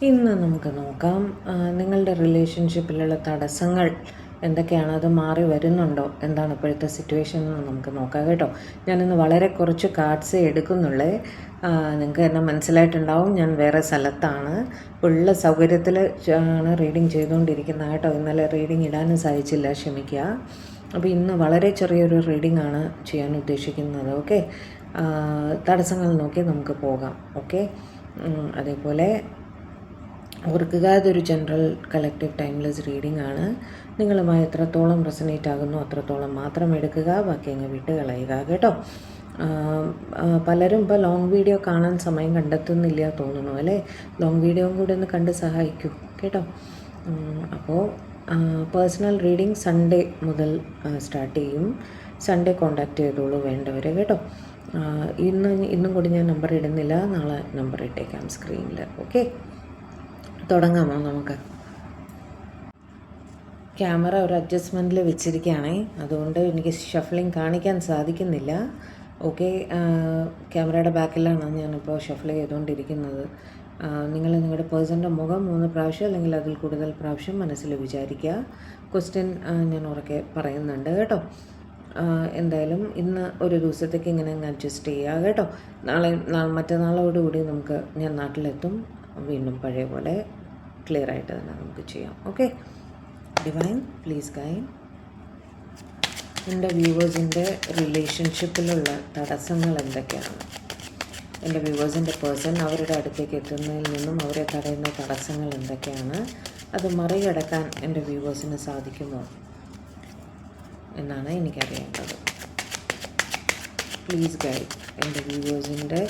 ഇന്ന് നമുക്ക് നോക്കാം നിങ്ങളുടെ റിലേഷൻഷിപ്പിലുള്ള തടസ്സങ്ങൾ എന്തൊക്കെയാണ്, അത് മാറി വരുന്നുണ്ടോ, എന്താണ് ഇപ്പോഴത്തെ സിറ്റുവേഷൻ എന്ന് നമുക്ക് നോക്കാം കേട്ടോ. ഞാനിന്ന് വളരെ കുറച്ച് കാർഡ്സേ എടുക്കുന്നുള്ളേ. നിങ്ങൾക്ക് എന്നെ മനസ്സിലായിട്ടുണ്ടാവും, ഞാൻ വേറെ സ്ഥലത്താണ്, ഉള്ള സൗകര്യത്തിൽ ആണ് റീഡിങ് ചെയ്തുകൊണ്ടിരിക്കുന്നത് കേട്ടോ. ഇന്നലെ റീഡിങ് ഇടാനും സാധിച്ചില്ല, ക്ഷമിക്കുക. അപ്പോൾ ഇന്ന് വളരെ ചെറിയൊരു റീഡിംഗ് ആണ് ചെയ്യാൻ ഉദ്ദേശിക്കുന്നത്. ഓക്കെ, തടസ്സങ്ങൾ നോക്കി നമുക്ക് പോകാം. ഓക്കെ, അതേപോലെ ഓർക്കുക, അതൊരു ജനറൽ കളക്റ്റീവ് ടൈംലെസ് റീഡിംഗ് ആണ്. നിങ്ങളുമായി എത്രത്തോളം റെസനേറ്റ് ആകുന്നു അത്രത്തോളം മാത്രം എടുക്കുക, ബാക്കി അങ്ങ് വിട്ട് കളയുക കേട്ടോ. പലരും ഇപ്പോൾ ലോങ് വീഡിയോ കാണാൻ സമയം കണ്ടെത്തുന്നില്ല തോന്നുന്നു അല്ലേ. ലോങ് വീഡിയോയും കൂടെ ഒന്ന് കണ്ട് സഹായിക്കൂ കേട്ടോ. അപ്പോൾ പേഴ്സണൽ റീഡിംഗ് സൺഡേ മുതൽ സ്റ്റാർട്ട് ചെയ്യും. സൺഡേ കോൺടാക്റ്റ് ചെയ്തോളൂ വേണ്ടവർ കേട്ടോ. ഇന്നും കൂടി ഞാൻ നമ്പർ ഇടുന്നില്ല, നാളെ നമ്പർ ഇട്ടേക്കാം സ്ക്രീനിൽ. ഓക്കെ, തുടങ്ങാമോ നമുക്ക്? ക്യാമറ ഒരു അഡ്ജസ്റ്റ്മെൻറ്റിൽ വെച്ചിരിക്കുകയാണേ, അതുകൊണ്ട് എനിക്ക് ഷഫ്ലിംഗ് കാണിക്കാൻ സാധിക്കുന്നില്ല. ഓക്കെ, ക്യാമറയുടെ ബാക്കിലാണ് ഞാനിപ്പോൾ ഷഫിൾ ചെയ്തുകൊണ്ടിരിക്കുന്നത്. നിങ്ങൾ നിങ്ങളുടെ പേഴ്സൻ്റെ മുഖം 3 പ്രാവശ്യം അല്ലെങ്കിൽ അതിൽ കൂടുതൽ പ്രാവശ്യം മനസ്സിൽ വിചാരിക്കുക. ക്വസ്റ്റ്യൻ ഞാൻ ഉറക്കെ പറയുന്നുണ്ട് കേട്ടോ. എന്തായാലും ഇന്ന് ഒരു ദിവസത്തേക്ക് ഇങ്ങനെ അങ്ങ് അഡ്ജസ്റ്റ് ചെയ്യുക കേട്ടോ. മറ്റന്നാളോടുകൂടി ഞാൻ നാട്ടിലെത്തും. വീണ്ടും പഴയ പോലെ ക്ലിയർ ആയിട്ട് തന്നെ നമുക്ക് ചെയ്യാം. Okay, divine please guide. എൻ്റെ വ്യൂവേഴ്സിൻ്റെ റിലേഷൻഷിപ്പിലുള്ള തടസ്സങ്ങൾ എന്തൊക്കെയാണ്? എൻ്റെ വ്യൂവേഴ്സിൻ്റെ പേഴ്സൺ അവരുടെ അടുത്തേക്ക് എത്തുന്നതിൽ നിന്നും അവരെ തടയുന്ന തടസ്സങ്ങൾ എന്തൊക്കെയാണ്? അത് മറികടക്കാൻ എൻ്റെ വ്യൂവേഴ്സിന് സാധിക്കുമോ എന്നാണ് എനിക്കറിയേണ്ടത്. Please guide. എൻ്റെ വ്യൂവേഴ്സിൻ്റെ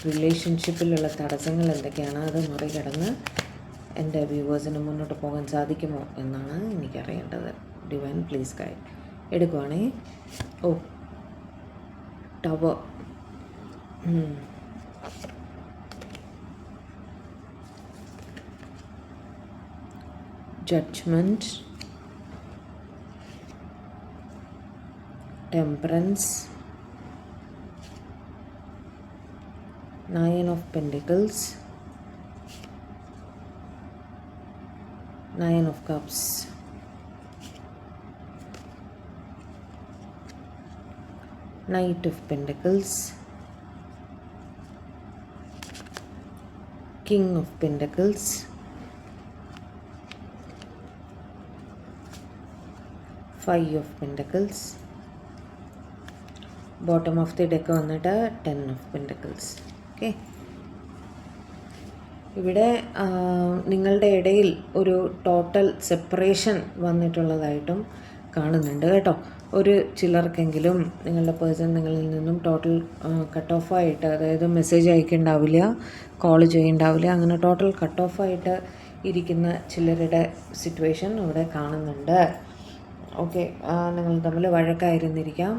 റിലേഷൻഷിപ്പിലുള്ള തടസ്സങ്ങൾ എന്തൊക്കെയാണ്? അത് മറികടന്ന് എൻ്റെ വ്യൂവേഴ്സിന് മുന്നോട്ട് പോകാൻ സാധിക്കുമോ എന്നാണ് എനിക്കറിയേണ്ടത്. Divine please guide. എടുക്കുവാണേ. Tower. Judgement, temperance, Nine of Pentacles, Nine of Cups, Knight of Pentacles, King of Pentacles, Five of Pentacles, bottom of the deck വന്നിട്ട് 10 of Pentacles. ഓക്കെ, ഇവിടെ നിങ്ങളുടെ ഇടയിൽ ഒരു ടോട്ടൽ സെപ്പറേഷൻ വന്നിട്ടുള്ളതായിട്ടും കാണുന്നുണ്ട് കേട്ടോ. ഒരു ചിലർക്കെങ്കിലും നിങ്ങളുടെ പേഴ്സൺ നിങ്ങളിൽ നിന്നും ടോട്ടൽ കട്ട് ഓഫായിട്ട്, അതായത് മെസ്സേജ് അയക്കുന്നുണ്ടാവില്ല, കോൾ ചെയ്യുന്നുണ്ടാവില്ല, അങ്ങനെ ടോട്ടൽ കട്ട് ഓഫായിട്ട് ഇരിക്കുന്ന ചിലരുടെ സിറ്റുവേഷൻ ഇവിടെ കാണുന്നുണ്ട്. ഓക്കെ, നിങ്ങൾ തമ്മിൽ വഴക്കായിരുന്നിരിക്കാം,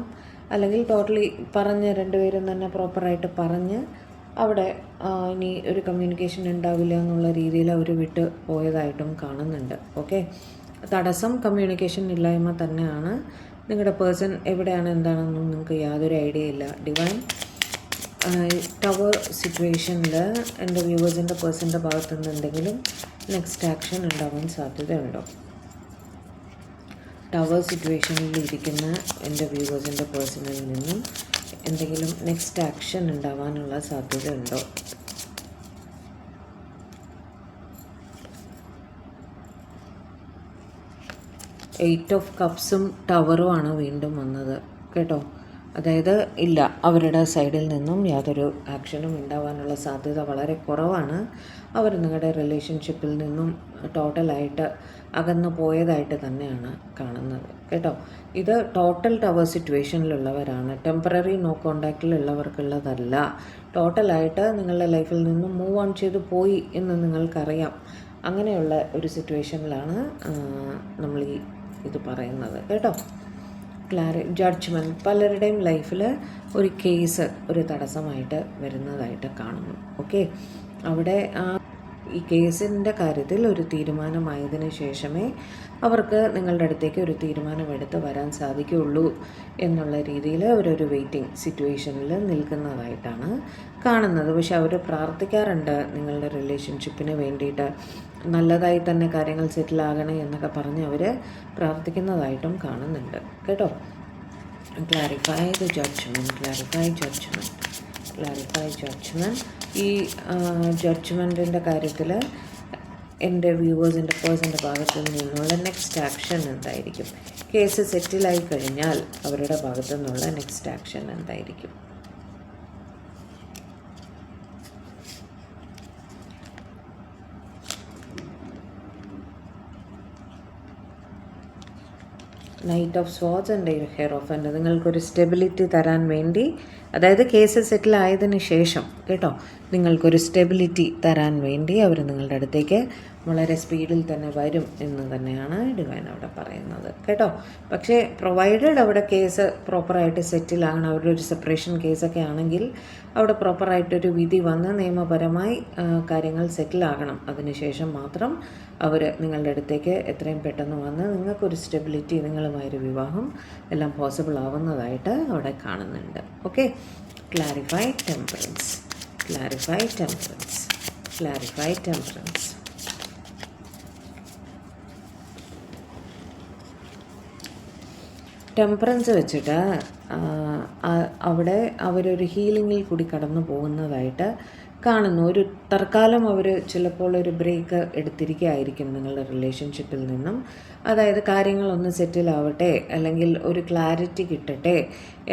അല്ലെങ്കിൽ ടോട്ടലി പറഞ്ഞ് രണ്ടുപേരും തന്നെ പ്രോപ്പറായിട്ട് പറഞ്ഞ് അവിടെ ഇനി ഒരു കമ്മ്യൂണിക്കേഷൻ ഉണ്ടാവില്ല എന്നുള്ള രീതിയിൽ അവർ വിട്ട് പോയതായിട്ടും കാണുന്നുണ്ട്. ഓക്കെ, തടസ്സം കമ്മ്യൂണിക്കേഷൻ ഇല്ലായ്മ തന്നെയാണ്. നിങ്ങളുടെ പേഴ്സൺ എവിടെയാണ് എന്താണെന്നും നിങ്ങൾക്ക് യാതൊരു ഐഡിയ ഇല്ല. ഡിവൈൻ, ടവർ സിറ്റുവേഷനിൽ എൻ്റെ വ്യൂവേഴ്സിൻ്റെ പേഴ്സൻ്റെ ഭാഗത്തു നിന്ന് എന്തെങ്കിലും നെക്സ്റ്റ് ആക്ഷൻ ഉണ്ടാവാൻ സാധ്യതയുണ്ടോ? ടവർ സിറ്റുവേഷനിൽ ഇരിക്കുന്ന എൻ്റെ വ്യൂവേഴ്സിൻ്റെ പേഴ്സണിൽ നിന്നും എന്തെങ്കിലും നെക്സ്റ്റ് ആക്ഷൻ ഉണ്ടാവാനുള്ള സാധ്യതയുണ്ടോ? എയ്റ്റ് ഓഫ് കപ്സും ടവറുമാണ് വീണ്ടും വന്നത് കേട്ടോ. അതായത് ഇല്ല, അവരുടെ സൈഡിൽ നിന്നും യാതൊരു ആക്ഷനും ഉണ്ടാവാനുള്ള സാധ്യത വളരെ കുറവാണ്. അവർ നിങ്ങളുടെ റിലേഷൻഷിപ്പിൽ നിന്നും ടോട്ടലായിട്ട് അകന്നു പോയതായിട്ട് തന്നെയാണ് കാണുന്നത് കേട്ടോ. ഇത് ടോട്ടൽ ടവർ സിറ്റുവേഷനിലുള്ളവരാണ്, ടെമ്പററി നോ കോണ്ടാക്റ്റിലുള്ളവർക്കുള്ളതല്ല. ടോട്ടലായിട്ട് നിങ്ങളുടെ ലൈഫിൽ നിന്നും മൂവ് ഓൺ ചെയ്ത് പോയി എന്ന് നിങ്ങൾക്കറിയാം. അങ്ങനെയുള്ള ഒരു സിറ്റുവേഷനിലാണ് നമ്മൾ ഇത് പറയുന്നത് കേട്ടോ. ജഡ്ജ്മെൻറ്റ്, പലരുടെയും ലൈഫിൽ ഒരു കേസ് ഒരു തടസ്സമായിട്ട് വരുന്നതായിട്ട് കാണുന്നു. ഓക്കെ, അവിടെ ഈ കേസിൻ്റെ കാര്യത്തിൽ ഒരു തീരുമാനമായതിനു ശേഷമേ അവർക്ക് നിങ്ങളുടെ അടുത്തേക്ക് ഒരു തീരുമാനമെടുത്ത് വരാൻ സാധിക്കുകയുള്ളൂ എന്നുള്ള രീതിയിൽ അവരൊരു വെയിറ്റിംഗ് സിറ്റുവേഷനിൽ നിൽക്കുന്നതായിട്ടാണ് കാണുന്നത്. പക്ഷെ അവർ പ്രാർത്ഥിക്കാറുണ്ട് നിങ്ങളുടെ റിലേഷൻഷിപ്പിന് വേണ്ടിയിട്ട്, നല്ലതായി തന്നെ കാര്യങ്ങൾ സെറ്റിലാകണേ എന്നൊക്കെ പറഞ്ഞ് അവർ പ്രാർത്ഥിക്കുന്നതായിട്ടും കാണുന്നുണ്ട് കേട്ടോ. Clarify the judgement, clarify judgement, clarify judgement. ഈ ജഡ്ജ്മെൻറ്റിൻ്റെ കാര്യത്തിൽ എൻ്റെ വ്യൂവേഴ്സിൻ്റെ പേഴ്സൻ്റെ ഭാഗത്തു നിന്നുള്ള നെക്സ്റ്റ് ആക്ഷൻ എന്തായിരിക്കും? കേസ് സെറ്റിലായി കഴിഞ്ഞാൽ അവരുടെ ഭാഗത്തു നിന്നുള്ള നെക്സ്റ്റ് ആക്ഷൻ എന്തായിരിക്കും? Knight of swords and hierophant. നിങ്ങൾക്കൊരു സ്റ്റെബിലിറ്റി തരാൻ വേണ്ടി, അതായത് കേസ് സെറ്റിൽ ആയതിനു ശേഷം കേട്ടോ, നിങ്ങൾക്കൊരു സ്റ്റെബിലിറ്റി തരാൻ വേണ്ടി അവർ നിങ്ങളുടെ അടുത്തേക്ക് വളരെ സ്പീഡിൽ തന്നെ വരും എന്ന് തന്നെയാണ് ഡിവൈൻ അവിടെ പറയുന്നത് കേട്ടോ. പക്ഷേ പ്രൊവൈഡഡ് അവിടെ കേസ് പ്രോപ്പറായിട്ട് സെറ്റിലാണ്, അവരുടെ ഒരു സെപ്പറേഷൻ കേസൊക്കെ ആണെങ്കിൽ അവിടെ പ്രോപ്പറായിട്ടൊരു വിധി വന്ന് നിയമപരമായി കാര്യങ്ങൾ സെറ്റിലാകണം. അതിനുശേഷം മാത്രം അവർ നിങ്ങളുടെ അടുത്തേക്ക് എത്രയും പെട്ടെന്ന് വന്ന് നിങ്ങൾക്കൊരു സ്റ്റെബിലിറ്റി, നിങ്ങളുമായൊരു വിവാഹം എല്ലാം പോസിബിൾ ആവുന്നതായിട്ട് അവിടെ കാണുന്നുണ്ട്. Okay, clarify temperance, clarify temperance, clarify temperance. Temperance വെച്ചിട്ട് അവിടെ അവരൊരു ഹീലിങ്ങിൽ കൂടി കടന്നു പോകുന്നതായിട്ട് കാണുന്നു. ഒരു തൽക്കാലം അവർ ചിലപ്പോൾ ഒരു ബ്രേക്ക് എടുത്തിരിക്കുകയായിരിക്കും നിങ്ങളുടെ റിലേഷൻഷിപ്പിൽ നിന്നും. അതായത് കാര്യങ്ങളൊന്ന് സെറ്റിലാവട്ടെ, അല്ലെങ്കിൽ ഒരു ക്ലാരിറ്റി കിട്ടട്ടെ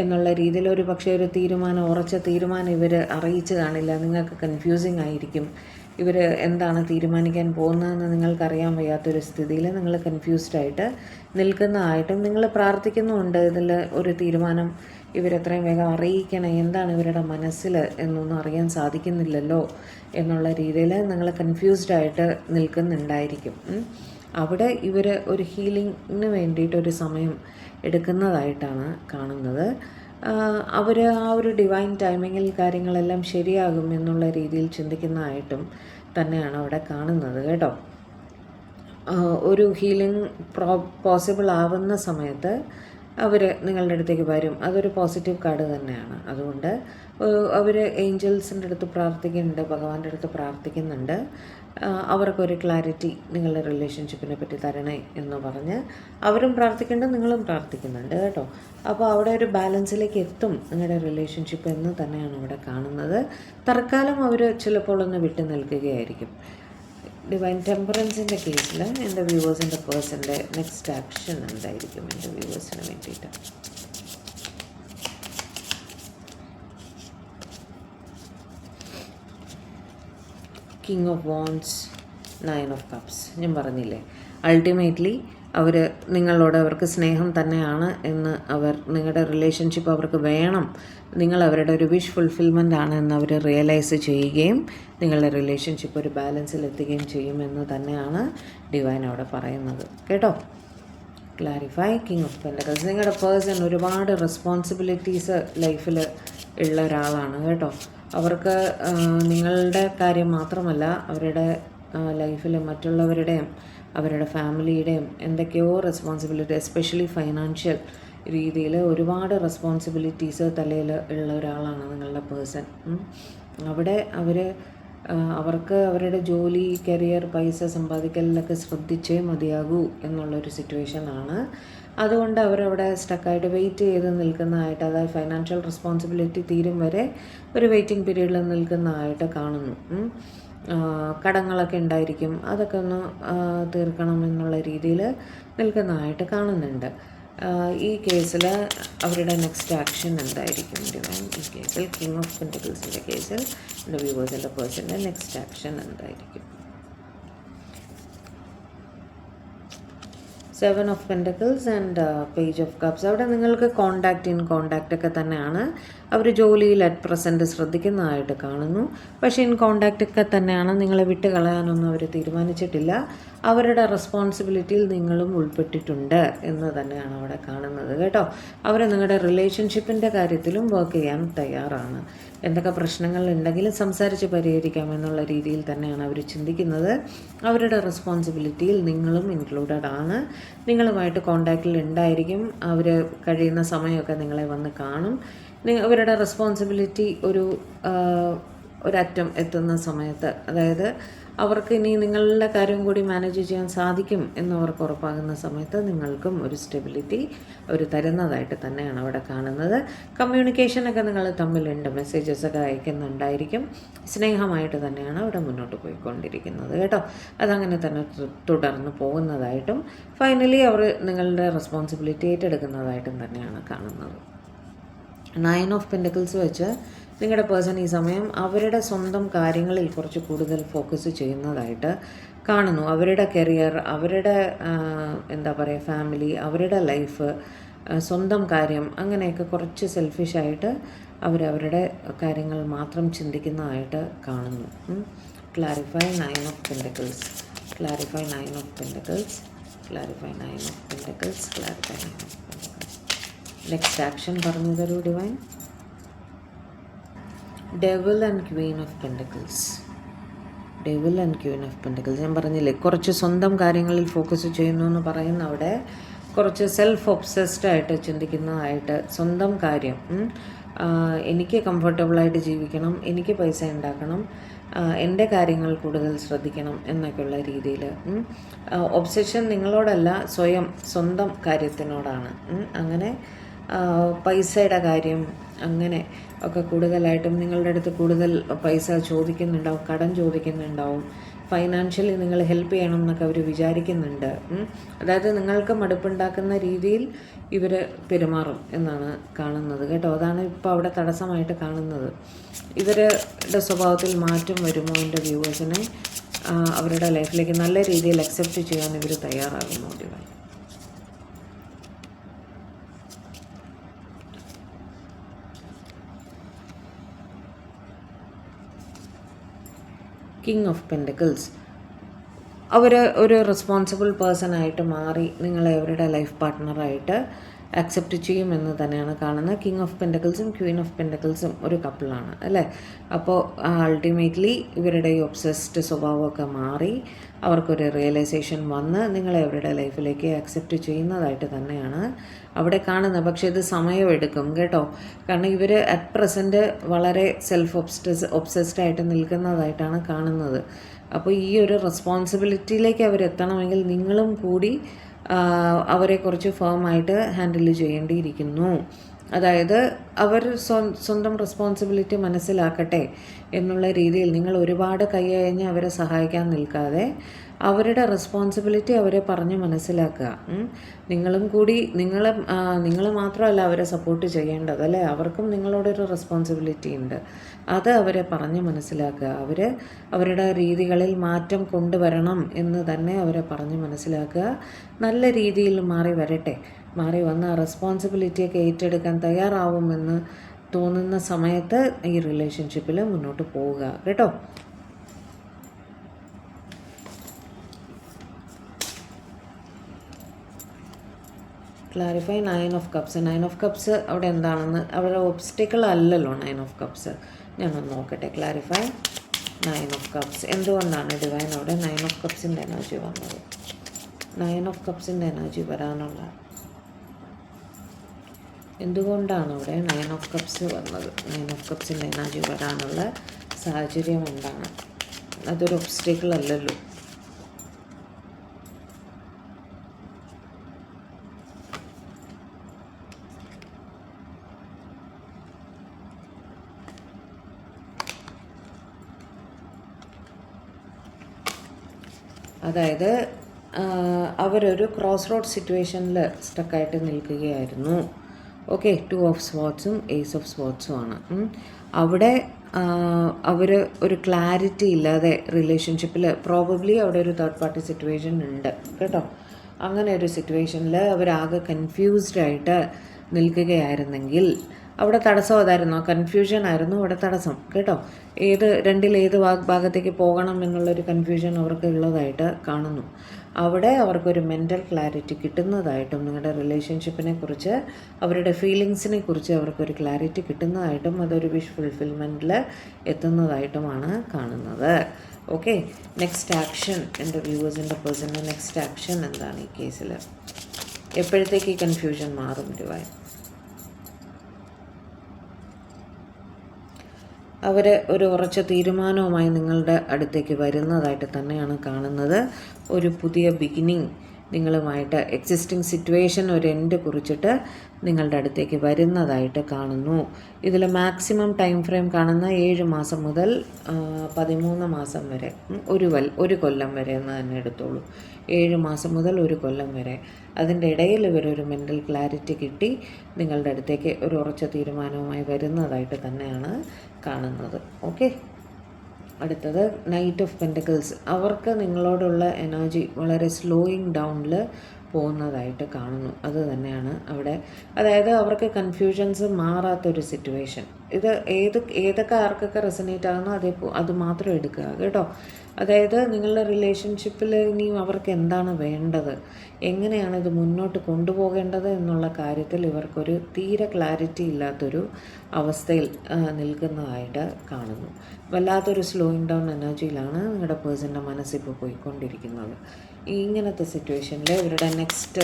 എന്നുള്ള രീതിയിൽ ഒരു പക്ഷേ ഒരു തീരുമാനം, ഉറച്ച തീരുമാനം ഇവർ അറിയിച്ച് കാണില്ല. നിങ്ങൾക്ക് കൺഫ്യൂസിങ് ആയിരിക്കും. ഇവർ എന്താണ് തീരുമാനിക്കാൻ പോകുന്നതെന്ന് നിങ്ങൾക്കറിയാൻ വയ്യാത്തൊരു സ്ഥിതിയിൽ നിങ്ങൾ കൺഫ്യൂസ്ഡായിട്ട് നിൽക്കുന്നതായിട്ടും നിങ്ങൾ പ്രാർത്ഥിക്കുന്നുമുണ്ട്. ഇതിൽ ഒരു തീരുമാനം ഇവരെത്രയും വേഗം അറിയിക്കണം, എന്താണ് ഇവരുടെ മനസ്സിൽ എന്നൊന്നും അറിയാൻ സാധിക്കുന്നില്ലല്ലോ എന്നുള്ള രീതിയിൽ നിങ്ങൾ കൺഫ്യൂസ്ഡായിട്ട് നിൽക്കുന്നുണ്ടായിരിക്കും. അവിടെ ഇവർ ഒരു ഹീലിങ്ങിന് വേണ്ടിയിട്ടൊരു സമയം എടുക്കുന്നതായിട്ടാണ് കാണുന്നത്. അവർ ആ ഒരു ഡിവൈൻ ടൈമിങ്ങിൽ കാര്യങ്ങളെല്ലാം ശരിയാകും എന്നുള്ള രീതിയിൽ ചിന്തിക്കുന്നതായിട്ടും തന്നെയാണ് അവിടെ കാണുന്നത് കേട്ടോ. ഒരു ഹീലിംഗ് പോസിബിൾ ആവുന്ന സമയത്ത് അവർ നിങ്ങളുടെ അടുത്തേക്ക് വരും. അതൊരു പോസിറ്റീവ് കാർഡ് തന്നെയാണ്. അതുകൊണ്ട് അവർ ഏഞ്ചൽസിൻ്റെ അടുത്ത് പ്രാർത്ഥിക്കുന്നുണ്ട്, ഭഗവാന്റെ അടുത്ത് പ്രാർത്ഥിക്കുന്നുണ്ട്, അവർക്കൊരു ക്ലാരിറ്റി നിങ്ങളുടെ റിലേഷൻഷിപ്പിനെ പറ്റി തരണേ എന്ന് പറഞ്ഞ് അവരും പ്രാർത്ഥിക്കുന്നുണ്ട്, നിങ്ങളും പ്രാർത്ഥിക്കുന്നുണ്ട് കേട്ടോ. അപ്പോൾ അവിടെ ഒരു ബാലൻസിലേക്ക് എത്തും നിങ്ങളുടെ റിലേഷൻഷിപ്പ് എന്ന് തന്നെയാണ് ഇവിടെ കാണുന്നത്. തൽക്കാലം അവർ ചിലപ്പോൾ ഒന്ന് വിട്ടു നിൽക്കുകയായിരിക്കും. ഡിവൈൻ ടെമ്പറൻസിൻ്റെ കേസിൽ എൻ്റെ വ്യൂവേഴ്സിൻ്റെ പേഴ്സൻ്റെ നെക്സ്റ്റ് ആക്ഷൻ എന്തായിരിക്കും എൻ്റെ വ്യൂവേഴ്സിന് വേണ്ടിയിട്ട്? King of wants, 9 of cups. ഞാൻ പറഞ്ഞില്ലേ, അൾട്ടിമേറ്റ്ലി അവർ നിങ്ങളോട് അവർക്ക് സ്നേഹം തന്നെയാണ് എന്ന്, അവർ നിങ്ങളുടെ റിലേഷൻഷിപ്പ് അവർക്ക് വേണം, നിങ്ങൾ അവരുടെ ഒരു വിഷ് ഫുൾഫിൽമെൻ്റ് ആണ് എന്ന് അവർ റിയലൈസ് ചെയ്യുകയും നിങ്ങളുടെ റിലേഷൻഷിപ്പ് ഒരു ബാലൻസിൽ എത്തുകയും ചെയ്യുമെന്ന് തന്നെയാണ് ഡിവൈൻ അവിടെ പറയുന്നത് കേട്ടോ. Clarify king of pentacles. നിങ്ങളുടെ പേഴ്സൺ ഒരുപാട് റെസ്പോൺസിബിലിറ്റീസ് ലൈഫിൽ ഉള്ള ഒരാളാണ് കേട്ടോ. അവർക്ക് നിങ്ങളുടെ കാര്യം മാത്രമല്ല, അവരുടെ ലൈഫിൽ മറ്റുള്ളവരുടെയും അവരുടെ ഫാമിലിയുടെയും എന്തൊക്കെയോ റെസ്പോൺസിബിലിറ്റി, എസ്പെഷ്യലി ഫൈനാൻഷ്യൽ രീതിയിൽ ഒരുപാട് റെസ്പോൺസിബിലിറ്റീസ് തലയിൽ ഉള്ള ഒരാളാണ് നിങ്ങളുടെ പേഴ്സൺ. അവിടെ അവർക്ക് അവരുടെ ജോലി, കരിയർ, പൈസ സമ്പാദിക്കലിലൊക്കെ ശ്രദ്ധിച്ചേ മതിയാകൂ എന്നുള്ളൊരു സിറ്റുവേഷനാണ്. അതുകൊണ്ട് അവരവിടെ സ്റ്റക്കായിട്ട് വെയിറ്റ് ചെയ്ത് നിൽക്കുന്നതായിട്ട്, അതായത് ഫൈനാൻഷ്യൽ റെസ്പോൺസിബിലിറ്റി തീരും വരെ ഒരു വെയിറ്റിംഗ് പീരീഡിൽ നിൽക്കുന്നതായിട്ട് കാണുന്നു. കടങ്ങളൊക്കെ ഉണ്ടായിരിക്കും, അതൊക്കെ ഒന്ന് തീർക്കണം എന്നുള്ള രീതിയിൽ നിൽക്കുന്നതായിട്ട് കാണുന്നുണ്ട്. ഈ കേസിൽ അവരുടെ നെക്സ്റ്റ് ആക്ഷൻ എന്തായിരിക്കും ഡിവൈൻ? ഈ കേസിൽ കിങ് ഓഫ് പെൻറ്റക്കിൾസിൻ്റെ കേസിൽ എൻ്റെ വ്യൂവേഴ്സിൻ്റെ പേഴ്സൻ്റെ നെക്സ്റ്റ് ആക്ഷൻ എന്തായിരിക്കും? 7 of pentacles and page of cups. അവിടെ നിങ്ങൾക്ക് കോണ്ടാക്റ്റ് ഒക്കെ തന്നെയാണ് അവർ ജോലിയിൽ അറ്റ് പ്രസൻറ്റ് ശ്രദ്ധിക്കുന്നതായിട്ട് കാണുന്നു. പക്ഷേ ഇൻ കോണ്ടാക്റ്റ് ഒക്കെ തന്നെയാണ്. നിങ്ങളെ വിട്ട് കളയാനൊന്നും അവർ തീരുമാനിച്ചിട്ടില്ല. അവരുടെ റെസ്പോൺസിബിലിറ്റിയിൽ നിങ്ങളും ഉൾപ്പെട്ടിട്ടുണ്ട് എന്ന് തന്നെയാണ് അവിടെ കാണുന്നത് കേട്ടോ. അവർ നിങ്ങളുടെ റിലേഷൻഷിപ്പിൻ്റെ കാര്യത്തിലും വർക്ക് ചെയ്യാൻ തയ്യാറാണ്. എന്തൊക്കെ പ്രശ്നങ്ങൾ ഉണ്ടെങ്കിലും സംസാരിച്ച് പരിഹരിക്കാമെന്നുള്ള രീതിയിൽ തന്നെയാണ് അവർ ചിന്തിക്കുന്നത്. അവരുടെ റെസ്പോൺസിബിലിറ്റിയിൽ നിങ്ങളും ഇൻക്ലൂഡഡ് ആണ്. നിങ്ങളുമായിട്ട് കോണ്ടാക്റ്റിൽ ഉണ്ടായിരിക്കും. അവർ കഴിയുന്ന സമയമൊക്കെ നിങ്ങളെ വന്ന് കാണും. അവരുടെ റെസ്പോൺസിബിലിറ്റി ഒരറ്റം എത്തുന്ന സമയത്ത്, അതായത് അവർക്ക് ഇനി നിങ്ങളുടെ കാര്യം കൂടി മാനേജ് ചെയ്യാൻ സാധിക്കും എന്നവർക്ക് ഉറപ്പാകുന്ന സമയത്ത് നിങ്ങൾക്കും ഒരു സ്റ്റെബിലിറ്റി അവർ തരുന്നതായിട്ട് തന്നെയാണ് അവിടെ കാണുന്നത്. കമ്മ്യൂണിക്കേഷനൊക്കെ നിങ്ങൾ തമ്മിലുണ്ട്, മെസ്സേജസൊക്കെ അയക്കുന്നുണ്ടായിരിക്കും. സ്നേഹമായിട്ട് തന്നെയാണ് അവിടെ മുന്നോട്ട് പോയിക്കൊണ്ടിരിക്കുന്നത് കേട്ടോ. അതങ്ങനെ തന്നെ തുടർന്ന് പോകുന്നതായിട്ടും ഫൈനലി അവർ നിങ്ങളുടെ റെസ്പോൺസിബിലിറ്റി ഏറ്റെടുക്കുന്നതായിട്ടും തന്നെയാണ് കാണുന്നത്. 9 ഓഫ് പെൻറ്റക്കിൾസ് വെച്ച് നിങ്ങളുടെ പേഴ്സൺ ഈ സമയം അവരുടെ സ്വന്തം കാര്യങ്ങളിൽ കുറച്ച് കൂടുതൽ ഫോക്കസ് ചെയ്യുന്നതായിട്ട് കാണുന്നു. അവരുടെ കരിയർ, അവരുടെ ഫാമിലി, അവരുടെ ലൈഫ്, സ്വന്തം കാര്യം, അങ്ങനെയൊക്കെ കുറച്ച് സെൽഫിഷായിട്ട് അവരവരുടെ കാര്യങ്ങൾ മാത്രം ചിന്തിക്കുന്നതായിട്ട് കാണുന്നു. Clarify 9 of pentacles, clarify 9 of pentacles, clarify 9 of pentacles, clarify 9 of pentacles. Next action പറഞ്ഞു തരൂ divine. Devil and Queen of pentacles, devil and Queen of pentacles. ഞാൻ പറഞ്ഞില്ലേ കുറച്ച് സ്വന്തം കാര്യങ്ങളിൽ ഫോക്കസ് ചെയ്യുന്നു എന്ന് പറയുന്ന അവിടെ കുറച്ച് സെൽഫ് ഒബ്സസ്ഡ് ആയിട്ട് ചിന്തിക്കുന്നതായിട്ട്, സ്വന്തം കാര്യം, എനിക്ക് കംഫർട്ടബിളായിട്ട് ജീവിക്കണം, എനിക്ക് പൈസ ഉണ്ടാക്കണം, എൻ്റെ കാര്യങ്ങൾ കൂടുതൽ ശ്രദ്ധിക്കണം എന്നൊക്കെയുള്ള രീതിയിൽ ഒബ്സഷൻ നിങ്ങളോടല്ല, സ്വന്തം കാര്യത്തിനോടാണ്. അങ്ങനെ പൈസയുടെ കാര്യം അങ്ങനെ ഒക്കെ കൂടുതലായിട്ടും നിങ്ങളുടെ അടുത്ത് കൂടുതൽ പൈസ ചോദിക്കുന്നുണ്ടാവും, കടം ചോദിക്കുന്നുണ്ടാവും, ഫൈനാൻഷ്യലി നിങ്ങൾ ഹെൽപ്പ് ചെയ്യണം എന്നൊക്കെ അവർ വിചാരിക്കുന്നുണ്ട്. അതായത് നിങ്ങൾക്ക് മടുപ്പുണ്ടാക്കുന്ന രീതിയിൽ ഇവർ പെരുമാറും എന്നാണ് കാണുന്നത് കേട്ടോ. അതാണ് ഇപ്പോൾ അവിടെ തടസ്സമായിട്ട് കാണുന്നത്. ഇവരുടെ സ്വഭാവത്തിൽ മാറ്റം വരുമോ എൻ്റെ വ്യൂവേഴ്സിനെ അവരുടെ ലൈഫിലേക്ക് നല്ല രീതിയിൽ അക്സെപ്റ്റ് ചെയ്യാൻ ഇവർ തയ്യാറാകുമോ ഡിവൈൻ? King of pentacles. അവർ ഒരു റെസ്പോൺസിബിൾ പേഴ്സണായിട്ട് മാറി നിങ്ങളെ അവരുടെ ലൈഫ് പാർട്ട്ണറായിട്ട് അക്സെപ്റ്റ് ചെയ്യുമെന്ന് തന്നെയാണ് കാണുന്നത്. കിങ് ഓഫ് പെൻറ്റക്കിൾസും ക്വീൻ ഓഫ് പെൻറ്റക്കിൾസും ഒരു കപ്പിളാണ് അല്ലേ. അപ്പോൾ അൾട്ടിമേറ്റ്ലി ഇവരുടെ ഈ ഒബ്സസ്ഡ് സ്വഭാവമൊക്കെ മാറി അവർക്കൊരു റിയലൈസേഷൻ വന്ന് നിങ്ങളെ അവരുടെ ലൈഫിലേക്ക് അക്സെപ്റ്റ് ചെയ്യുന്നതായിട്ട് തന്നെയാണ് അവിടെ കാണുന്നത്. പക്ഷേ ഇത് സമയമെടുക്കും കേട്ടോ. കാരണം ഇവർ അറ്റ് പ്രസൻറ്റ് വളരെ സെൽഫ് ഒബ്സസ്ഡ് ആയിട്ട് നിൽക്കുന്നതായിട്ടാണ് കാണുന്നത്. അപ്പോൾ ഈ ഒരു റെസ്പോൺസിബിലിറ്റിയിലേക്ക് അവരെത്തണമെങ്കിൽ നിങ്ങളും കൂടി അവരെ കുറച്ച് ഫേമായിട്ട് ഹാൻഡിൽ ചെയ്യേണ്ടിയിരിക്കുന്നു. അതായത് അവർ സ്വന്തം റെസ്പോൺസിബിലിറ്റി മനസ്സിലാക്കട്ടെ എന്നുള്ള രീതിയിൽ നിങ്ങൾ ഒരുപാട് കൈയഴിഞ്ഞ് അവരെ സഹായിക്കാൻ നിൽക്കാതെ അവരുടെ റെസ്പോൺസിബിലിറ്റി അവരെ പറഞ്ഞ് മനസ്സിലാക്കുക. നിങ്ങളും കൂടി നിങ്ങൾ മാത്രമല്ല അവരെ സപ്പോർട്ട് ചെയ്യേണ്ടത് അല്ലേ. അവർക്കും നിങ്ങളോടൊരു റെസ്പോൺസിബിലിറ്റി ഉണ്ട്. അത് അവരെ പറഞ്ഞ് മനസ്സിലാക്കുക. അവരുടെ രീതികളിൽ മാറ്റം കൊണ്ടുവരണം എന്ന് തന്നെ അവരെ പറഞ്ഞ് മനസ്സിലാക്കുക. നല്ല രീതിയിൽ മാറി വരട്ടെ. മാറി വന്ന ആ റെസ്പോൺസിബിലിറ്റിയൊക്കെ ഏറ്റെടുക്കാൻ തയ്യാറാവുമെന്ന് തോന്നുന്ന സമയത്ത് ഈ റിലേഷൻഷിപ്പിൽ മുന്നോട്ട് പോവുക കേട്ടോ. Clarify 9 of cups. 9 of cups അവിടെ എന്താണെന്ന്, അവിടെ ഒബ്സ്റ്റിക്കിൾ അല്ലല്ലോ 9 ഓഫ് കപ്സ്. ഞാനൊന്ന് നോക്കട്ടെ. Clarify 9 of cups. എന്തുകൊണ്ടാണ് ഡിവൈൻ അവിടെ 9 ഓഫ് കപ്സിൻ്റെ എനർജി വന്നത്? 9 ഓഫ് കപ്സിൻ്റെ എനർജി വരാനുള്ള എന്തുകൊണ്ടാണ് അവിടെ 9 ഓഫ് കപ്സ് വന്നത്? 9 ഓഫ് കപ്സിൻ്റെ എനർജി വരാനുള്ള സാഹചര്യം എന്താണ്? അതൊരു ഒബ്സ്റ്റിക്കിൾ അല്ലല്ലോ. അതായത് അവരൊരു ക്രോസ് റോഡ് സിറ്റുവേഷനിൽ സ്റ്റക്കായിട്ട് നിൽക്കുകയായിരുന്നു. ഓക്കെ, 2 ഓഫ് സ്വാർട്സും ഏസ് ഓഫ് സ്വാർട്സും ആണ്. അവിടെ അവർ ഒരു ക്ലാരിറ്റി ഇല്ലാതെ റിലേഷൻഷിപ്പിൽ പ്രോബബ്ലി അവിടെ ഒരു തേർഡ് പാർട്ടി സിറ്റുവേഷൻ ഉണ്ട് കേട്ടോ. അങ്ങനെ ഒരു സിറ്റുവേഷനിൽ അവരാകെ കൺഫ്യൂസ്ഡ് ആയിട്ട് നിൽക്കുകയായിരുന്നെങ്കിൽ അവിടെ തടസ്സം അതായിരുന്നു, കൺഫ്യൂഷൻ ആയിരുന്നു അവിടെ തടസ്സം കേട്ടോ. ഏത് ഭാഗത്തേക്ക് പോകണം എന്നുള്ളൊരു കൺഫ്യൂഷൻ അവർക്ക് ഉള്ളതായിട്ട് കാണുന്നു. അവിടെ അവർക്കൊരു മെൻ്റൽ ക്ലാരിറ്റി കിട്ടുന്നതായിട്ടും നിങ്ങളുടെ റിലേഷൻഷിപ്പിനെ കുറിച്ച്, അവരുടെ ഫീലിങ്സിനെ കുറിച്ച് അവർക്കൊരു ക്ലാരിറ്റി കിട്ടുന്നതായിട്ടും അതൊരു വിഷ് ഫുൾഫിൽമെൻറ്റിൽ എത്തുന്നതായിട്ടുമാണ് കാണുന്നത്. ഓക്കെ, നെക്സ്റ്റ് ആക്ഷൻ എൻ്റെ വ്യൂവേഴ്സിൻ്റെ പേഴ്സണിൻ്റെ നെക്സ്റ്റ് ആക്ഷൻ എന്താണ് ഈ കേസിൽ? എപ്പോഴത്തേക്ക് ഈ കൺഫ്യൂഷൻ മാറും ഡിവൈൻ? അവർ ഒരു ഉറച്ച തീരുമാനവുമായി നിങ്ങളുടെ അടുത്തേക്ക് വരുന്നതായിട്ട് തന്നെയാണ് കാണുന്നത്. ഒരു പുതിയ ബിഗിനിങ് നിങ്ങളുമായിട്ട്, എക്സിസ്റ്റിംഗ് സിറ്റുവേഷൻ ഒരു എൻഡ് കുറിച്ചിട്ട് നിങ്ങളുടെ അടുത്തേക്ക് വരുന്നതായിട്ട് കാണുന്നു. ഇതിൽ മാക്സിമം ടൈം ഫ്രെയിം കാണുന്ന 7 മാസം മുതൽ 13 മാസം വരെ, ഒരു കൊല്ലം വരെ എന്ന് തന്നെ എടുത്തോളൂ. 7 മാസം മുതൽ 1 കൊല്ലം വരെ. അതിൻ്റെ ഇടയിൽ ഇവരൊരു മെൻ്റൽ ക്ലാരിറ്റി കിട്ടി നിങ്ങളുടെ അടുത്തേക്ക് ഒരു ഉറച്ച തീരുമാനവുമായി വരുന്നതായിട്ട് തന്നെയാണ് കാണുന്നത്. ഓക്കെ, അടുത്തത് നൈറ്റ് ഓഫ് പെൻറ്റക്കിൾസ്. അവർക്ക് നിങ്ങളോടുള്ള എനർജി വളരെ സ്ലോയിങ് ഡൗണിൽ പോകുന്നതായിട്ട് കാണുന്നു. അത് തന്നെയാണ് അവിടെ. അതായത് അവർക്ക് കൺഫ്യൂഷൻസ് മാറാത്തൊരു സിറ്റുവേഷൻ. ഏതൊക്കെ ആർക്കൊക്കെ റെസനേറ്റ് ആകുന്നോ അത് മാത്രം എടുക്കുക കേട്ടോ. അതായത് നിങ്ങളുടെ റിലേഷൻഷിപ്പിൽ ഇനിയും അവർക്ക് എന്താണ് വേണ്ടത്, എങ്ങനെയാണ് ഇത് മുന്നോട്ട് കൊണ്ടുപോകേണ്ടത് എന്നുള്ള കാര്യത്തിൽ ഇവർക്കൊരു തീരെ ക്ലാരിറ്റി ഇല്ലാത്തൊരു അവസ്ഥയിൽ നിൽക്കുന്നതായിട്ട് കാണുന്നു. വല്ലാത്തൊരു സ്ലോയിങ് ഡൗൺ എനർജിയിലാണ് നിങ്ങളുടെ പേഴ്സൻ്റെ മനസ്സിപ്പോൾ പോയിക്കൊണ്ടിരിക്കുന്നത്. ഇങ്ങനത്തെ സിറ്റുവേഷനിൽ ഇവരുടെ നെക്സ്റ്റ്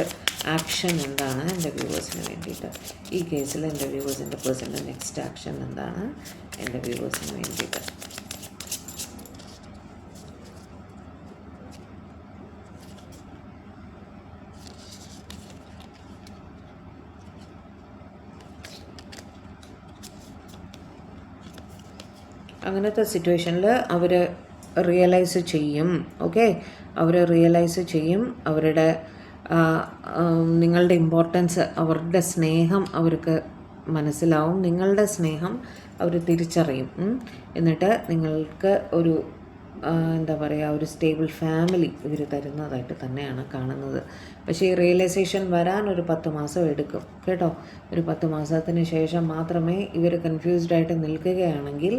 ആക്ഷൻ എന്താണ് എൻ്റെ വ്യൂവേഴ്സിന് വേണ്ടിയിട്ട്? ഈ കേസിൽ എൻ്റെ വ്യൂവേഴ്സിൻ്റെ പേഴ്സൻ്റെ നെക്സ്റ്റ് ആക്ഷൻ എന്താണ് എൻ്റെ വ്യൂവേഴ്സിന് വേണ്ടിയിട്ട്? അങ്ങനത്തെ സിറ്റുവേഷനിൽ അവർ റിയലൈസ് ചെയ്യും. ഓക്കെ, അവർ റിയലൈസ് ചെയ്യും അവരുടെ നിങ്ങളുടെ ഇമ്പോർട്ടൻസ്, അവരുടെ സ്നേഹം അവർക്ക് മനസ്സിലാവും. നിങ്ങളുടെ സ്നേഹം അവർ തിരിച്ചറിയും. എന്നിട്ട് നിങ്ങൾക്ക് ഒരു എന്താ പറയുക, ഒരു സ്റ്റേബിൾ ഫാമിലി ഇവർ തരുന്നതായിട്ട് തന്നെയാണ് കാണുന്നത്. പക്ഷേ ഈ റിയലൈസേഷൻ വരാൻ ഒരു 10 മാസം എടുക്കും കേട്ടോ. ഒരു 10 മാസത്തിന് ശേഷം മാത്രമേ ഇവർ കൺഫ്യൂസ്ഡായിട്ട് നിൽക്കുകയാണെങ്കിൽ,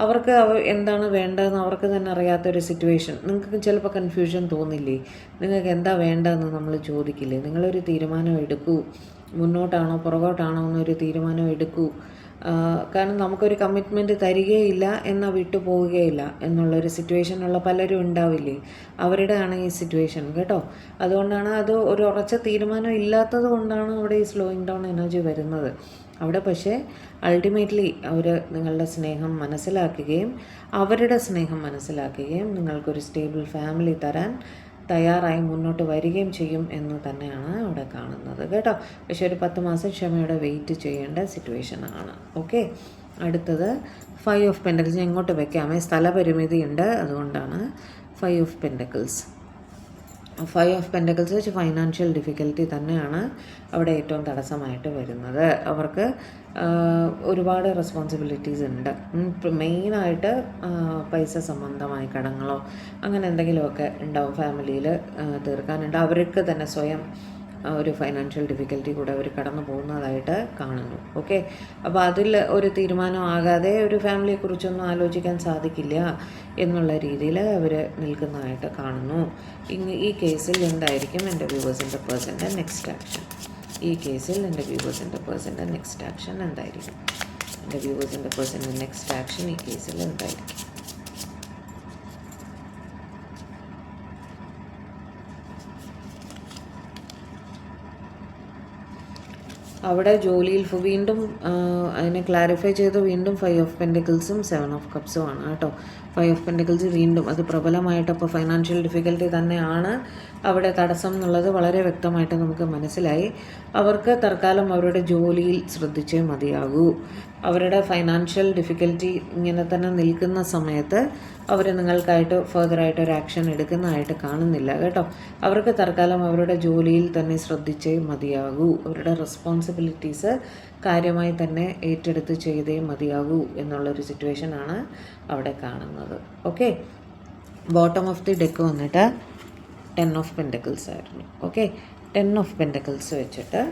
അവർക്ക് എന്താണ് വേണ്ടതെന്ന് അവർക്ക് തന്നെ അറിയാത്തൊരു സിറ്റുവേഷൻ. നിങ്ങൾക്ക് ചിലപ്പോൾ കൺഫ്യൂഷൻ തോന്നില്ലേ? നിങ്ങൾക്ക് എന്താ വേണ്ടതെന്ന് നമ്മൾ ചോദിക്കില്ലേ? നിങ്ങളൊരു തീരുമാനം എടുക്കൂ, മുന്നോട്ടാണോ പുറകോട്ടാണോ എന്നൊരു തീരുമാനം എടുക്കൂ. കാരണം നമുക്കൊരു കമ്മിറ്റ്മെൻറ്റ് തരികയില്ല എന്നാൽ വിട്ടു പോവുകയില്ല എന്നുള്ളൊരു സിറ്റുവേഷനുള്ള പലരും ഉണ്ടാവില്ലേ? അവരുടെയാണ് ഈ സിറ്റുവേഷൻ കേട്ടോ. അതുകൊണ്ടാണ് അത് ഒരു ഉറച്ച തീരുമാനം ഇല്ലാത്തത് കൊണ്ടാണ് അവിടെ ഈ സ്ലോയിങ് ഡൗൺ എനർജി വരുന്നത്. അവിടെ പക്ഷേ അൾട്ടിമേറ്റ്ലി അവർ നിങ്ങളുടെ സ്നേഹം മനസ്സിലാക്കുകയും അവരുടെ സ്നേഹം മനസ്സിലാക്കുകയും നിങ്ങൾക്കൊരു സ്റ്റേബിൾ ഫാമിലി തരാൻ തയ്യാറായി മുന്നോട്ട് വരികയും ചെയ്യും എന്ന് തന്നെയാണ് അവിടെ കാണുന്നത് കേട്ടോ. പക്ഷേ ഒരു 10 മാസം ക്ഷമയോടെ വെയിറ്റ് ചെയ്യേണ്ട സിറ്റുവേഷനാണ്. ഓക്കെ, അടുത്തത് 5 ഓഫ് പെൻറ്റക്കിൾസ്. എങ്ങോട്ട് വെക്കാമേ, സ്ഥലപരിമിതിയുണ്ട്, അതുകൊണ്ടാണ് 5 ഓഫ് പെൻറ്റക്കിൾസ്. 5 ഓഫ് പെൻറ്റക്കിൾസ് വെച്ച് ഫൈനാൻഷ്യൽ ഡിഫിക്കൽറ്റി തന്നെയാണ് അവിടെ ഏറ്റവും തടസ്സമായിട്ട് വരുന്നത്. അവർക്ക് ഒരുപാട് റെസ്പോൺസിബിലിറ്റീസ് ഉണ്ട്. മെയിനായിട്ട് പൈസ സംബന്ധമായ കടങ്ങളോ അങ്ങനെ എന്തെങ്കിലുമൊക്കെ ഉണ്ടാവും ഫാമിലിയിൽ തീർക്കാനുണ്ട്. അവർക്ക് തന്നെ സ്വയം ഒരു ഫൈനാൻഷ്യൽ ഡിഫിക്കൽറ്റി കൂടെ അവർ കടന്നു പോകുന്നതായിട്ട് കാണുന്നു. ഓക്കെ, അപ്പോൾ അതിൽ ഒരു തീരുമാനം ആകാതെ ഒരു ഫാമിലിയെക്കുറിച്ചൊന്നും ആലോചിക്കാൻ സാധിക്കില്ല എന്നുള്ള രീതിയിൽ അവർ നിൽക്കുന്നതായിട്ട് കാണുന്നു. ഈ കേസിൽ എന്തായിരിക്കും എൻ്റെ വ്യൂവേഴ്സിൻ്റെ പേഴ്സൻ്റെ നെക്സ്റ്റ് ആക്ഷൻ? ഈ കേസിൽ എൻ്റെ വ്യൂവേഴ്സിൻ്റെ പേഴ്സൻ്റെ നെക്സ്റ്റ് ആക്ഷൻ എന്തായിരിക്കും? എൻ്റെ വ്യൂവേഴ്സിൻ്റെ പേഴ്സൻ്റെ നെക്സ്റ്റ് ആക്ഷൻ ഈ കേസിൽ എന്തായിരിക്കും? അവിടെ ജോലിയിൽ വീണ്ടും അതിനെ ക്ലാരിഫൈ ചെയ്ത് വീണ്ടും 5 ഓഫ് പെൻറ്റക്കിൾസും 7 ഓഫ് കപ്സും ആണ് കേട്ടോ. 5 ഓഫ് പെൻറ്റക്കിൾസ് വീണ്ടും അത് പ്രബലമായിട്ട് അപ്പോൾ ഫൈനാൻഷ്യൽ ഡിഫിക്കൽറ്റി തന്നെയാണ് അവിടെ തടസ്സം എന്നുള്ളത് വളരെ വ്യക്തമായിട്ട് നമുക്ക് മനസ്സിലായി. അവർക്ക് തൽക്കാലം അവരുടെ ജോലിയിൽ ശ്രദ്ധിച്ചേ മതിയാകൂ. അവരുടെ ഫൈനാൻഷ്യൽ ഡിഫിക്കൽറ്റി ഇങ്ങനെ തന്നെ നിൽക്കുന്ന സമയത്ത് അവർ നിങ്ങൾക്കായിട്ട് ഫർദറായിട്ട് ഒരു ആക്ഷൻ എടുക്കുന്നതായിട്ട് കാണുന്നില്ല കേട്ടോ. അവർക്ക് തൽക്കാലം അവരുടെ ജോലിയിൽ തന്നെ ശ്രദ്ധിച്ചേ മതിയാകൂ. അവരുടെ റെസ്പോൺസിബിലിറ്റീസ് കാര്യമായി തന്നെ ഏറ്റെടുത്ത് ചെയ്തേ മതിയാകൂ എന്നുള്ളൊരു സിറ്റുവേഷനാണ് അവിടെ കാണുന്നത്. Okay, bottom of the deck വന്നിട്ട് 10 ഓഫ് പെൻറ്റക്കിൾസ് ആയിരുന്നു. ഓക്കെ, 10 ഓഫ് പെൻറ്റക്കിൾസ് വെച്ചിട്ട്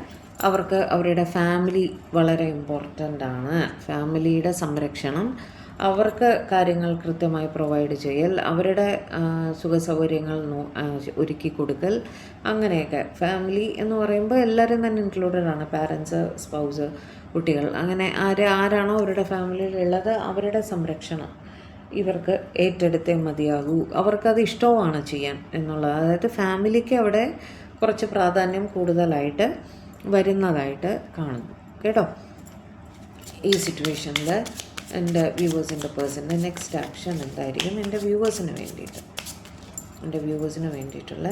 അവർക്ക് അവരുടെ ഫാമിലി വളരെ ഇമ്പോർട്ടൻ്റ് ആണ്. ഫാമിലിയുടെ സംരക്ഷണം, അവർക്ക് കാര്യങ്ങൾ കൃത്യമായി പ്രൊവൈഡ് ചെയ്യൽ, അവരുടെ സുഖസൗകര്യങ്ങൾ ഒരുക്കി കൊടുക്കൽ, അങ്ങനെയൊക്കെ. ഫാമിലി എന്ന് പറയുമ്പോൾ എല്ലാവരും തന്നെ ഇൻക്ലൂഡഡ് ആണ്. പാരൻസ്, സ്പൗസ്, കുട്ടികൾ, അങ്ങനെ ആരാണോ അവരുടെ ഫാമിലിയിലുള്ളത് അവരുടെ സംരക്ഷണം ഇവർക്ക് ഏറ്റെടുത്തേ മതിയാകൂ. അവർക്കത് ഇഷ്ടവുമാണ് ചെയ്യാൻ എന്നുള്ളത്. അതായത് ഫാമിലിക്ക് അവിടെ കുറച്ച് പ്രാധാന്യം കൂടുതലായിട്ട് വരുന്നതായിട്ട് കാണുന്നു കേട്ടോ. ഈ സിറ്റുവേഷനിൽ എൻ്റെ വ്യൂവേഴ്സിൻ്റെ പേഴ്സൻ്റെ നെക്സ്റ്റ് ആക്ഷൻ എന്തായിരിക്കും? എൻ്റെ വ്യൂവേഴ്സിന് വേണ്ടിയിട്ടുള്ള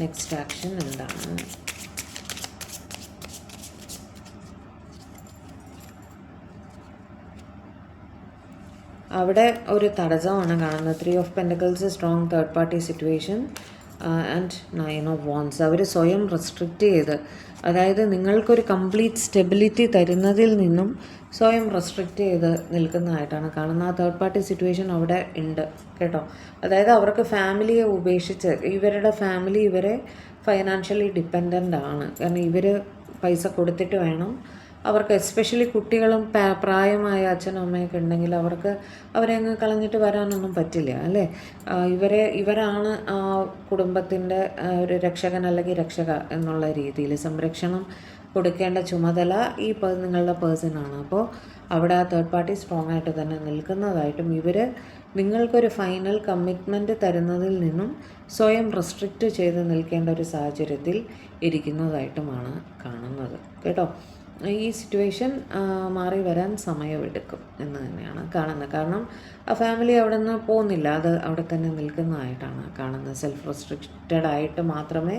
നെക്സ്റ്റ് ആക്ഷൻ എന്താണ്? അവിടെ ഒരു തടസ്സമാണ് കാണുന്നത്. 3 of pentacles, strong third party situation and 9 of wands. അവർ സ്വയം റെസ്ട്രിക്റ്റ് ചെയ്ത്, അതായത് നിങ്ങൾക്കൊരു കംപ്ലീറ്റ് സ്റ്റെബിലിറ്റി തരുന്നതിൽ നിന്നും സ്വയം റെസ്ട്രിക്റ്റ് ചെയ്ത് നിൽക്കുന്നതായിട്ടാണ് കാണുന്നത്. ആ തേർഡ് പാർട്ടി സിറ്റുവേഷൻ അവിടെ ഉണ്ട് കേട്ടോ. അതായത് അവർക്ക് ഫാമിലിയെ ഉപേക്ഷിച്ച്, ഇവരുടെ ഫാമിലി ഇവരെ ഫൈനാൻഷ്യലി ഡിപ്പെൻഡൻ്റ് ആണ്. കാരണം ഇവർ പൈസ കൊടുത്തിട്ട് വേണം അവർക്ക്, എസ്പെഷ്യലി കുട്ടികളും പ്രായമായ അച്ഛനും അമ്മയൊക്കെ ഉണ്ടെങ്കിൽ അവരെ അങ്ങ് കളഞ്ഞിട്ട് വരാനൊന്നും പറ്റില്ല അല്ലേ. ഇവരാണ് ആ കുടുംബത്തിൻ്റെ ഒരു രക്ഷകൻ അല്ലെങ്കിൽ രക്ഷക എന്നുള്ള രീതിയിൽ സംരക്ഷണം കൊടുക്കേണ്ട ചുമതല നിങ്ങളുടെ പേഴ്സണാണ്. അപ്പോൾ അവിടെ ആ തേർഡ് പാർട്ടി സ്ട്രോങ് ആയിട്ട് തന്നെ നിൽക്കുന്നതായിട്ടും നിങ്ങൾക്കൊരു ഫൈനൽ കമ്മിറ്റ്മെൻറ്റ് തരുന്നതിൽ നിന്നും സ്വയം റെസ്ട്രിക്റ്റ് ചെയ്ത് നിൽക്കേണ്ട ഒരു സാഹചര്യത്തിൽ ഇരിക്കുന്നതായിട്ടുമാണ് കാണുന്നത് കേട്ടോ. ഈ സിറ്റുവേഷൻ മാറി വരാൻ സമയമെടുക്കും എന്ന് തന്നെയാണ് കാണുന്നത്. കാരണം ആ ഫാമിലി അവിടെ നിന്ന് പോകുന്നില്ല, അത് അവിടെ തന്നെ നിൽക്കുന്നതായിട്ടാണ് കാണുന്നത്. സെൽഫ് റെസ്ട്രിക്റ്റഡ് ആയിട്ട് മാത്രമേ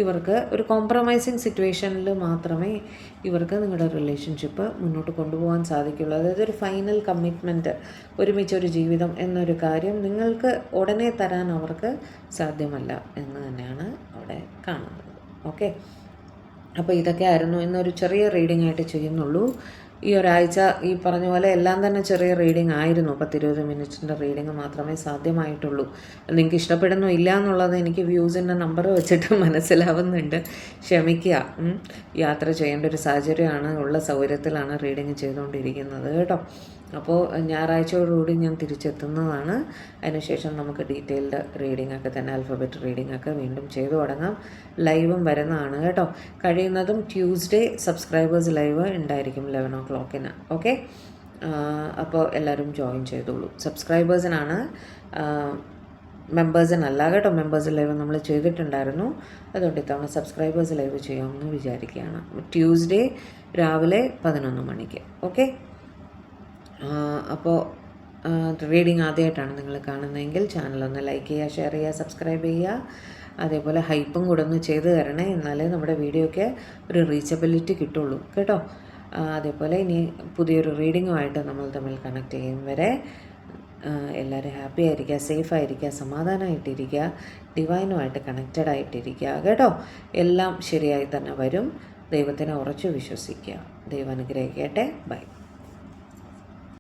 ഇവർക്ക്, ഒരു കോംപ്രമൈസിങ് സിറ്റുവേഷനിൽ മാത്രമേ ഇവർക്ക് നിങ്ങളുടെ റിലേഷൻഷിപ്പ് മുന്നോട്ട് കൊണ്ടുപോകാൻ സാധിക്കുള്ളൂ. അതായത് ഒരു ഫൈനൽ കമ്മിറ്റ്മെൻറ്റ്, ഒരുമിച്ചൊരു ജീവിതം എന്നൊരു കാര്യം നിങ്ങൾക്ക് ഉടനെ തരാൻ അവർക്ക് സാധ്യമല്ല എന്ന് തന്നെയാണ് അവിടെ കാണുന്നത്. ഓക്കെ, അപ്പോൾ ഇതൊക്കെ ആയിരുന്നു ഇന്നൊരു ചെറിയ റീഡിംഗ് ആയിട്ട് ചെയ്യുന്നുള്ളൂ. ഈ ഒരാഴ്ച ഈ പറഞ്ഞ പോലെ എല്ലാം തന്നെ ചെറിയ റീഡിംഗ് ആയിരുന്നു. 10-20 മിനിറ്റിൻ്റെ റീഡിംഗ് മാത്രമേ സാധ്യമായിട്ടുള്ളൂ. നിങ്ങൾക്ക് ഇഷ്ടപ്പെടുന്നു ഇല്ല എന്നുള്ളത് എനിക്ക് വ്യൂസിൻ്റെ നമ്പർ വെച്ചിട്ട് മനസ്സിലാവുന്നുണ്ട്, ക്ഷമിക്കുക. യാത്ര ചെയ്യേണ്ട ഒരു സാഹചര്യമാണ്, ഉള്ള സൗകര്യത്തിലാണ് റീഡിംഗ് ചെയ്തുകൊണ്ടിരിക്കുന്നത് കേട്ടോ. അപ്പോൾ ഞായറാഴ്ചയോടുകൂടി ഞാൻ തിരിച്ചെത്തുന്നതാണ്. അതിനുശേഷം നമുക്ക് ഡീറ്റെയിൽഡ് റീഡിംഗ് ഒക്കെ തന്നെ, ആൽഫബറ്റ് റീഡിംഗ് ഒക്കെ വീണ്ടും ചെയ്തു തുടങ്ങാം. ലൈവും വരുന്നതാണ് കേട്ടോ. കഴിയുന്നതും ട്യൂസ്ഡേ സബ്സ്ക്രൈബേഴ്സ് ലൈവ് ഉണ്ടായിരിക്കും 11 o'clock. ഓക്കെ, അപ്പോൾ എല്ലാവരും ജോയിൻ ചെയ്തോളൂ. സബ്സ്ക്രൈബേഴ്സിനാണ്, മെമ്പേഴ്സിനല്ല കേട്ടോ. മെമ്പേഴ്സ് ലൈവ് നമ്മൾ ചെയ്തിട്ടുണ്ടായിരുന്നു, അതുകൊണ്ട് ഇത്തവണ സബ്സ്ക്രൈബേഴ്സ് ലൈവ് ചെയ്യാമെന്ന് വിചാരിക്കുകയാണ്. ട്യൂസ്ഡേ രാവിലെ 11 മണിക്ക്. ഓക്കെ, അപ്പോൾ റീഡിംഗ് ആദ്യമായിട്ടാണ് നിങ്ങൾ കാണുന്നതെങ്കിൽ ചാനലൊന്ന് ലൈക്ക് ചെയ്യുക, ഷെയർ ചെയ്യുക, സബ്സ്ക്രൈബ് ചെയ്യുക. അതേപോലെ ഹൈപ്പും കൂടെ ഒന്ന് ചെയ്ത് തരണേ, എന്നാലേ നമ്മുടെ വീഡിയോയ്ക്ക് ഒരു റീച്ചബിലിറ്റി കിട്ടുള്ളൂ കേട്ടോ. അതേപോലെ ഇനി പുതിയൊരു റീഡിങ്ങുമായിട്ട് നമ്മൾ തമ്മിൽ കണക്ട് ചെയ്യും വരെ എല്ലാവരും ഹാപ്പി ആയിരിക്കുക, സേഫ് ആയിരിക്കുക, സമാധാനമായിട്ടിരിക്കുക, ഡിവൈനുമായിട്ട് കണക്റ്റഡ് ആയിട്ടിരിക്കുക കേട്ടോ. എല്ലാം ശരിയായി തന്നെ വരും. ദൈവത്തിനെ ഉറച്ചു വിശ്വസിക്കുക. ദൈവം അനുഗ്രഹിക്കട്ടെ. ബൈ.